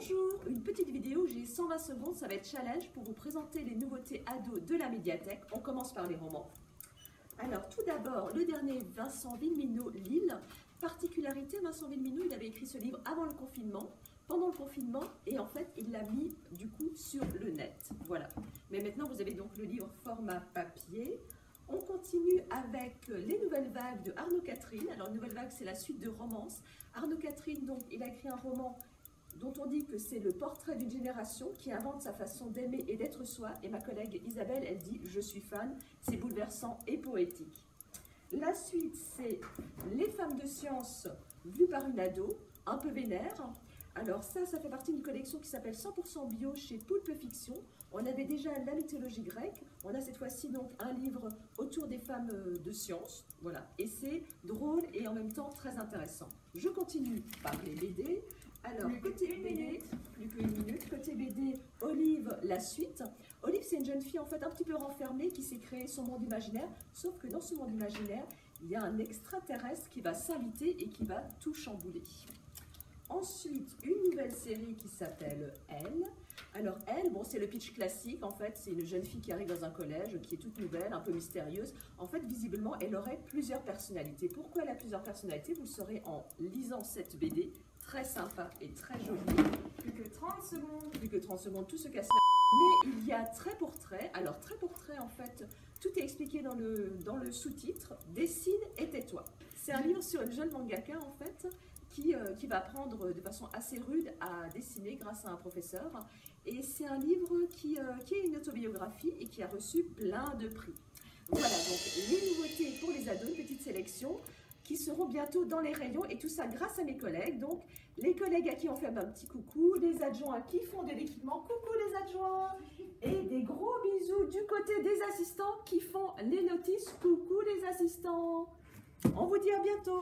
Bonjour, une petite vidéo, j'ai 120 secondes, ça va être challenge pour vous présenter les nouveautés ados de la médiathèque. On commence par les romans. Alors tout d'abord, le dernier Vincent Villeminot, Lille. Particularité, Vincent Villeminot, il avait écrit ce livre avant le confinement, pendant le confinement, et en fait il l'a mis du coup sur le net. Voilà. Mais maintenant vous avez donc le livre format papier. On continue avec les nouvelles vagues de Arnaud Catherine. Alors, nouvelle vague, c'est la suite de romances. Arnaud Catherine, donc, il a écrit un roman dont on dit que c'est le portrait d'une génération qui invente sa façon d'aimer et d'être soi. Et ma collègue Isabelle, elle dit « Je suis fan », c'est bouleversant et poétique. La suite, c'est Les femmes de science vues par une ado, un peu vénère. Alors ça fait partie d'une collection qui s'appelle 100% bio chez Poulpe Fiction. On avait déjà la mythologie grecque, on a cette fois-ci donc un livre autour des femmes de science, voilà, et c'est drôle et en même temps très intéressant. Je continue par les BD. Alors, côté BD, plus qu'une minute, côté BD, Olive, la suite. Olive, c'est une jeune fille en fait un petit peu renfermée qui s'est créée son monde imaginaire, sauf que dans ce monde imaginaire, il y a un extraterrestre qui va s'inviter et qui va tout chambouler. Ensuite, une nouvelle série qui s'appelle Elle. Alors Elle, bon, c'est le pitch classique, en fait, c'est une jeune fille qui arrive dans un collège, qui est toute nouvelle, un peu mystérieuse. En fait, visiblement, elle aurait plusieurs personnalités. Pourquoi elle a plusieurs personnalités? Vous le saurez en lisant cette BD, très sympa et très jolie. Plus que 30 secondes. Plus que 30 secondes, tout se casse la... Mais il y a trait pour trait. Alors, trait pour trait, en fait, tout est expliqué dans le sous-titre. Dessine et tais-toi. C'est un livre sur une jeune mangaka, en fait, qui va apprendre de façon assez rude à dessiner grâce à un professeur. Et c'est un livre qui est une autobiographie et qui a reçu plein de prix. Voilà donc les nouveautés pour les ados, une petite sélection qui seront bientôt dans les rayons et tout ça grâce à mes collègues. Donc les collègues à qui on fait un petit coucou, les adjoints qui font de l'équipement, coucou les adjoints, et des gros bisous du côté des assistants qui font les notices, coucou les assistants. On vous dit à bientôt.